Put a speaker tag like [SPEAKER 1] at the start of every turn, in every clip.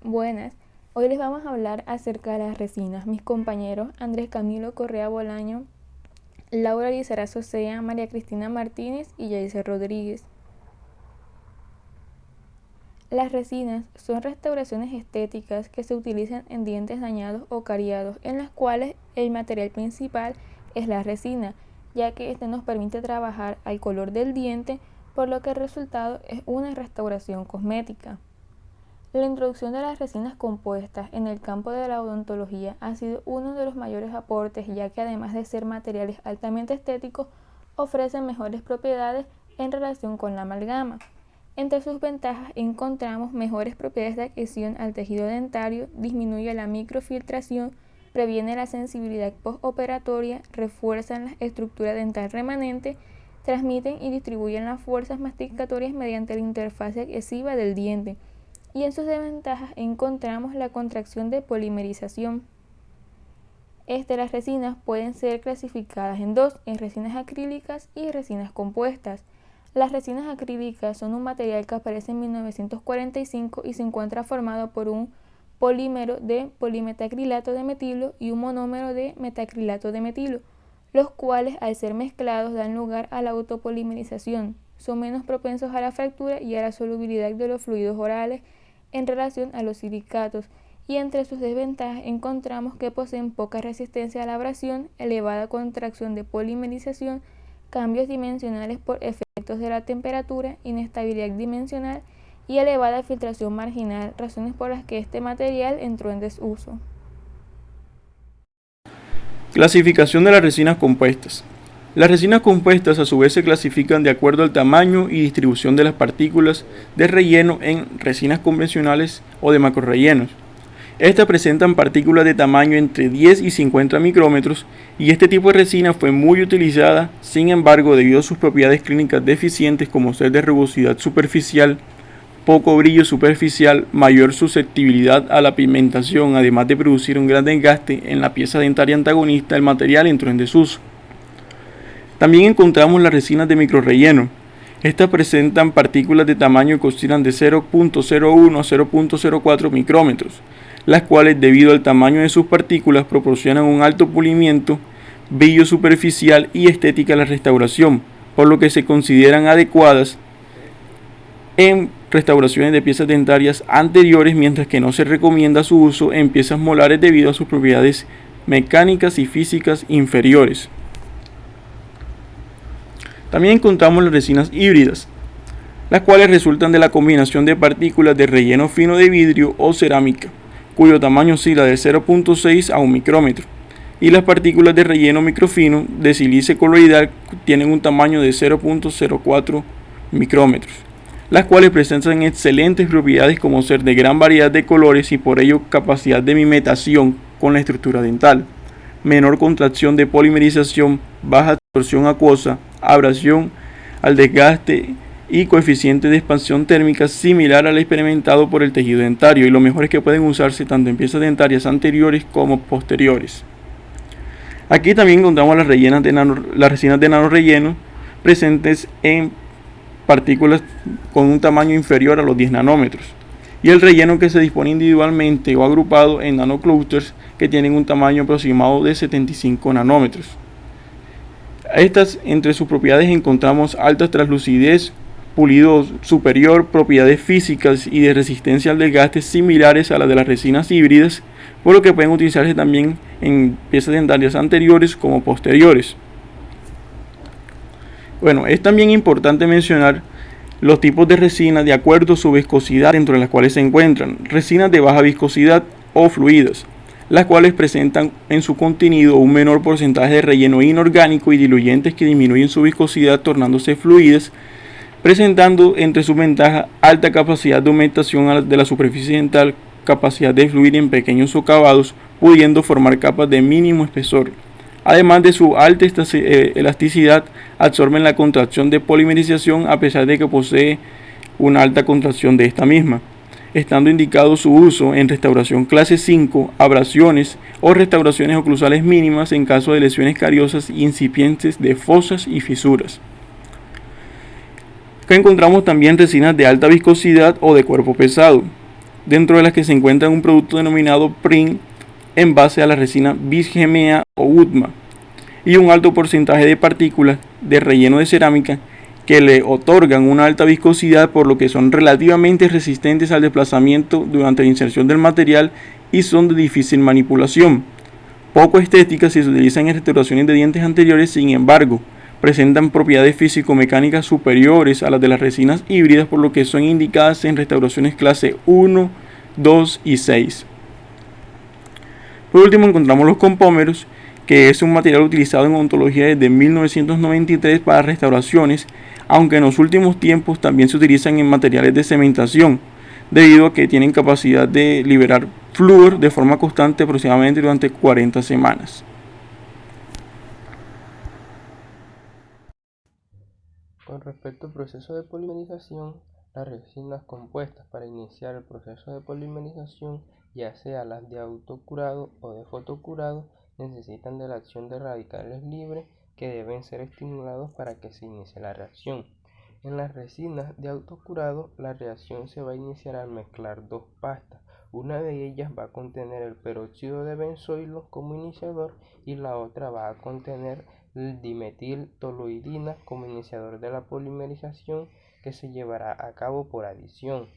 [SPEAKER 1] Buenas, hoy les vamos a hablar acerca de las resinas. Mis compañeros Andrés Camilo Correa Bolaño, Laura Lizarazo Sea, María Cristina Martínez y Yaisa Rodríguez. Las resinas son restauraciones estéticas que se utilizan en dientes dañados o cariados, en las cuales el material principal es la resina, ya que este nos permite trabajar al color del diente, por lo que el resultado es una restauración cosmética. La introducción de las resinas compuestas en el campo de la odontología ha sido uno de los mayores aportes, ya que además de ser materiales altamente estéticos, ofrecen mejores propiedades en relación con la amalgama. Entre sus ventajas encontramos mejores propiedades de adhesión al tejido dentario, disminuye la microfiltración, previene la sensibilidad postoperatoria, refuerzan la estructura dental remanente, transmiten y distribuyen las fuerzas masticatorias mediante la interfaz adhesiva del diente. Y en sus desventajas encontramos la contracción de polimerización. Las resinas pueden ser clasificadas en dos, en resinas acrílicas y resinas compuestas. Las resinas acrílicas son un material que aparece en 1945 y se encuentra formado por un polímero de polimetacrilato de metilo y un monómero de metacrilato de metilo, los cuales al ser mezclados dan lugar a la autopolimerización. Son menos propensos a la fractura y a la solubilidad de los fluidos orales en relación a los silicatos, y entre sus desventajas encontramos que poseen poca resistencia a la abrasión, elevada contracción de polimerización, cambios dimensionales por efectos de la temperatura, inestabilidad dimensional y elevada filtración marginal, razones por las que este material entró en desuso.
[SPEAKER 2] Clasificación de las resinas compuestas. Las resinas compuestas a su vez se clasifican de acuerdo al tamaño y distribución de las partículas de relleno en resinas convencionales o de macrorellenos. Estas presentan partículas de tamaño entre 10 y 50 micrómetros y este tipo de resina fue muy utilizada, sin embargo, debido a sus propiedades clínicas deficientes como ser de rugosidad superficial, poco brillo superficial, mayor susceptibilidad a la pigmentación, además de producir un gran desgaste en la pieza dentaria antagonista, el material entró en desuso. También encontramos las resinas de microrrelleno. Estas presentan partículas de tamaño que oscilan de 0.01 a 0.04 micrómetros, las cuales debido al tamaño de sus partículas proporcionan un alto pulimiento, brillo superficial y estética a la restauración, por lo que se consideran adecuadas en restauraciones de piezas dentarias anteriores, mientras que no se recomienda su uso en piezas molares debido a sus propiedades mecánicas y físicas inferiores. También encontramos las resinas híbridas, las cuales resultan de la combinación de partículas de relleno fino de vidrio o cerámica, cuyo tamaño oscila de 0.6 a 1 micrómetro, y las partículas de relleno microfino de sílice coloidal tienen un tamaño de 0.04 micrómetros, las cuales presentan excelentes propiedades como ser de gran variedad de colores y por ello capacidad de mimetación con la estructura dental, menor contracción de polimerización, baja absorción acuosa, abrasión al desgaste y coeficiente de expansión térmica similar al experimentado por el tejido dentario, y lo mejor es que pueden usarse tanto en piezas dentarias anteriores como posteriores. Aquí también encontramos las resinas de nanorelleno presentes en partículas con un tamaño inferior a los 10 nanómetros y el relleno que se dispone individualmente o agrupado en nanoclusters que tienen un tamaño aproximado de 75 nanómetros. Estas, entre sus propiedades encontramos alta translucidez, pulido superior, propiedades físicas y de resistencia al desgaste similares a las de las resinas híbridas, por lo que pueden utilizarse también en piezas dentarias anteriores como posteriores. Bueno, es también importante mencionar los tipos de resina de acuerdo a su viscosidad, dentro de las cuales se encuentran resinas de baja viscosidad o fluidas, las cuales presentan en su contenido un menor porcentaje de relleno inorgánico y diluyentes que disminuyen su viscosidad tornándose fluidas, presentando entre sus ventajas alta capacidad de humectación de la superficie dental, capacidad de fluir en pequeños socavados, pudiendo formar capas de mínimo espesor. Además de su alta elasticidad, absorben la contracción de polimerización a pesar de que posee una alta contracción de esta misma, estando indicado su uso en restauración clase 5, abrasiones o restauraciones oclusales mínimas en caso de lesiones cariosas incipientes de fosas y fisuras. Acá encontramos también resinas de alta viscosidad o de cuerpo pesado. dentro de las que se encuentra un producto denominado PRIN en base a la resina BIS-GMA o UTMA, y un alto porcentaje de partículas de relleno de cerámica que le otorgan una alta viscosidad, por lo que son relativamente resistentes al desplazamiento durante la inserción del material y son de difícil manipulación. Poco estéticas si se utilizan en restauraciones de dientes anteriores, sin embargo, presentan propiedades físico-mecánicas superiores a las de las resinas híbridas, por lo que son indicadas en restauraciones clase 1, 2 y 6. Por último encontramos los compómeros, que es un material utilizado en odontología desde 1993 para restauraciones, aunque en los últimos tiempos también se utilizan en materiales de cementación, debido a que tienen capacidad de liberar flúor de forma constante aproximadamente durante 40 semanas.
[SPEAKER 3] Con respecto al proceso de polimerización, las resinas compuestas para iniciar el proceso de polimerización, ya sea las de autocurado o de fotocurado, necesitan de la acción de radicales libres que deben ser estimulados para que se inicie la reacción. En las resinas de autocurado, la reacción se va a iniciar al mezclar dos pastas. Una de ellas va a contener el peróxido de benzoilo como iniciador y la otra va a contener el dimetiltoluidina como iniciador de la polimerización, que se llevará a cabo por adición.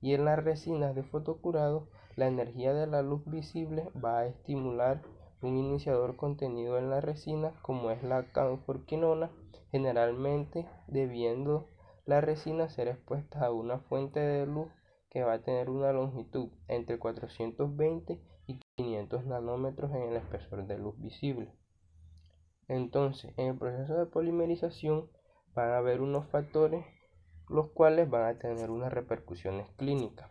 [SPEAKER 3] Y en las resinas de fotocurado, la energía de la luz visible va a estimular un iniciador contenido en la resina, como es la canforquinona, generalmente debiendo la resina ser expuesta a una fuente de luz que va a tener una longitud entre 420 y 500 nanómetros en el espesor de luz visible. Entonces, en el proceso de polimerización van a haber unos factores los cuales van a tener unas repercusiones clínicas,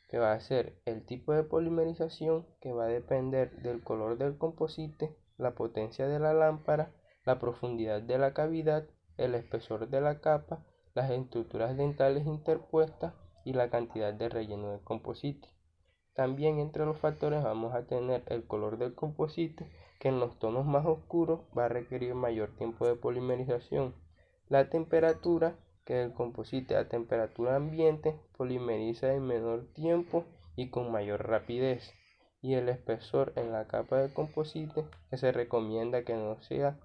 [SPEAKER 3] que va a ser el tipo de polimerización, que va a depender del color del composite, la potencia de la lámpara, la profundidad de la cavidad, el espesor de la capa, las estructuras dentales interpuestas y la cantidad de relleno del composite. También entre los factores vamos a tener el color del composite, que en los tonos más oscuros va a requerir mayor tiempo de polimerización. La temperatura, que el composite a temperatura ambiente polimeriza en menor tiempo y con mayor rapidez. Y el espesor en la capa del composite, que se recomienda que no sea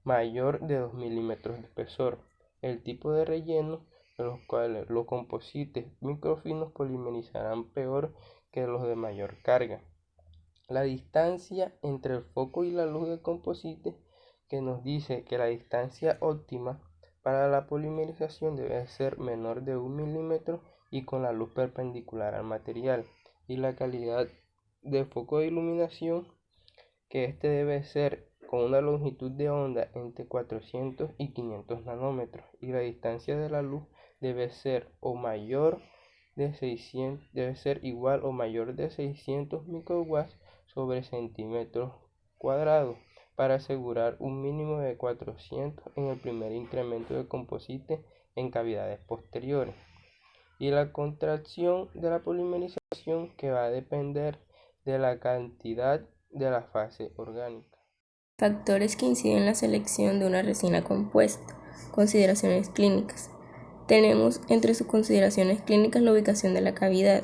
[SPEAKER 3] mayor de 2 milímetros de espesor. El tipo de relleno, en los cuales los composites microfinos polimerizarán peor que los de mayor carga. La distancia entre el foco y la luz del composite, que nos dice que la distancia óptima para la polimerización debe ser menor de 1 milímetro y con la luz perpendicular al material. Y la calidad de foco de iluminación, que este debe ser con una longitud de onda entre 400 y 500 nanómetros. Y la distancia de la luz debe ser igual o mayor de 600 microwatts sobre centímetros cuadrados, para asegurar un mínimo de 400 en el primer incremento de composite en cavidades posteriores. Y la contracción de la polimerización, que va a depender de la cantidad de la fase orgánica.
[SPEAKER 4] Factores que inciden en la selección de una resina compuesta. Consideraciones clínicas. Tenemos entre sus consideraciones clínicas la ubicación de la cavidad.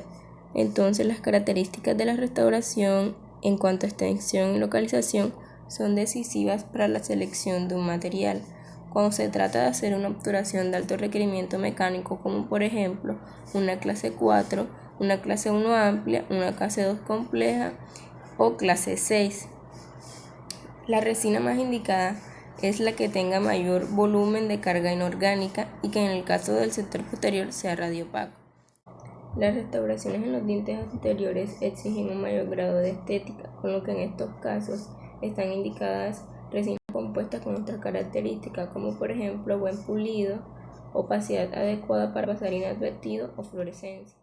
[SPEAKER 4] Entonces, las características de la restauración en cuanto a extensión y localización son decisivas para la selección de un material. Cuando se trata de hacer una obturación de alto requerimiento mecánico, como por ejemplo una clase 4, una clase 1 amplia, una clase 2 compleja o clase 6, la resina más indicada es la que tenga mayor volumen de carga inorgánica y que en el caso del sector posterior sea radiopaco. Las restauraciones en los dientes anteriores exigen un mayor grado de estética, con lo que en estos casos están indicadas resinas compuestas con otras características, como por ejemplo buen pulido, opacidad adecuada para pasar inadvertido o fluorescencia.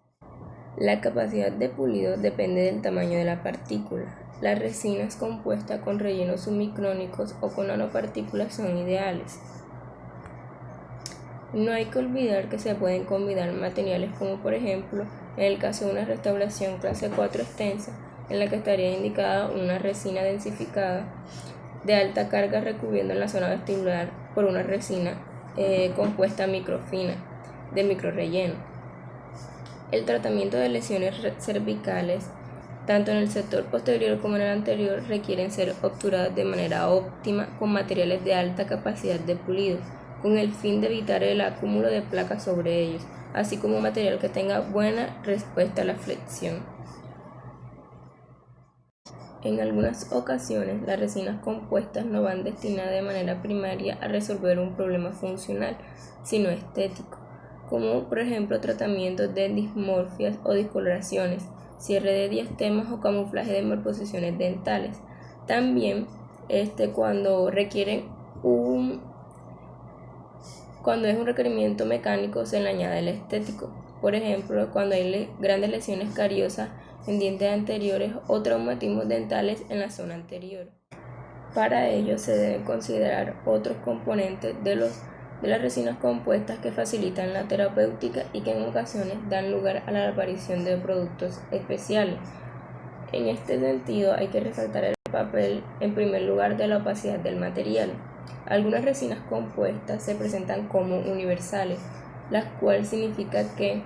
[SPEAKER 4] La capacidad de pulido depende del tamaño de la partícula. Las resinas compuestas con rellenos submicrónicos o con nanopartículas son ideales. No hay que olvidar que se pueden combinar materiales como por ejemplo en el caso de una restauración clase 4 extensa, en la que estaría indicada una resina densificada de alta carga recubriendo en la zona vestibular por una resina compuesta microfina de microrelleno. El tratamiento de lesiones cervicales, tanto en el sector posterior como en el anterior, requieren ser obturadas de manera óptima con materiales de alta capacidad de pulido, con el fin de evitar el acúmulo de placas sobre ellos, así como un material que tenga buena respuesta a la flexión. En algunas ocasiones, las resinas compuestas no van destinadas de manera primaria a resolver un problema funcional, sino estético, como por ejemplo tratamientos de dismorfias o discoloraciones, cierre de diastemas o camuflaje de malposiciones dentales. También cuando es un requerimiento mecánico se le añade el estético, por ejemplo cuando hay grandes lesiones cariosas en dientes anteriores o traumatismos dentales en la zona anterior. Para ello se deben considerar otros componentes de las resinas compuestas que facilitan la terapéutica y que en ocasiones dan lugar a la aparición de productos especiales. En este sentido hay que resaltar el papel en primer lugar de la opacidad del material. Algunas resinas compuestas se presentan como universales, las cuales significa que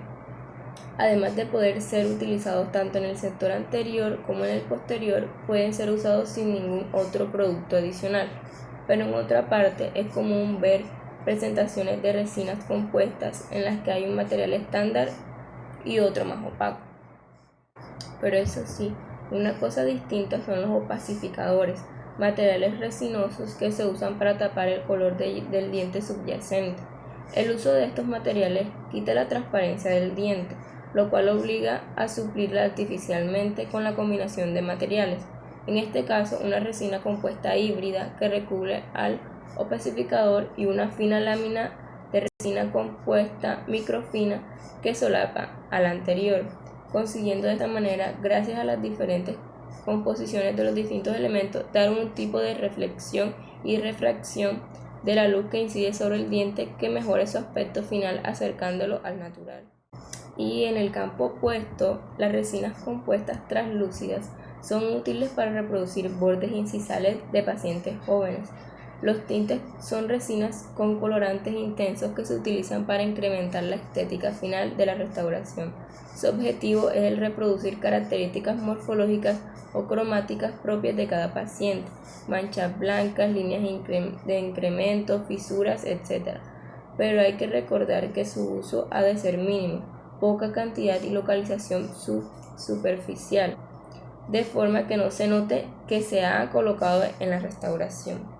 [SPEAKER 4] además de poder ser utilizados tanto en el sector anterior como en el posterior, pueden ser usados sin ningún otro producto adicional. Pero en otra parte es común ver presentaciones de resinas compuestas en las que hay un material estándar y otro más opaco. Pero eso sí, una cosa distinta son los opacificadores, materiales resinosos que se usan para tapar el color del diente subyacente. El uso de estos materiales quita la transparencia del diente, lo cual obliga a suplirla artificialmente con la combinación de materiales. En este caso, una resina compuesta híbrida que recubre al opacificador y una fina lámina de resina compuesta microfina que solapa a la anterior, consiguiendo de esta manera, gracias a las diferentes composiciones de los distintos elementos, dar un tipo de reflexión y refracción de la luz que incide sobre el diente que mejore su aspecto final acercándolo al natural. Y en el campo opuesto, las resinas compuestas translúcidas son útiles para reproducir bordes incisales de pacientes jóvenes. Los tintes son resinas con colorantes intensos que se utilizan para incrementar la estética final de la restauración. Su objetivo es el reproducir características morfológicas o cromáticas propias de cada paciente, manchas blancas, líneas de incremento, fisuras, etc. Pero hay que recordar que su uso ha de ser mínimo, poca cantidad y localización superficial, de forma que no se note que se ha colocado en la restauración.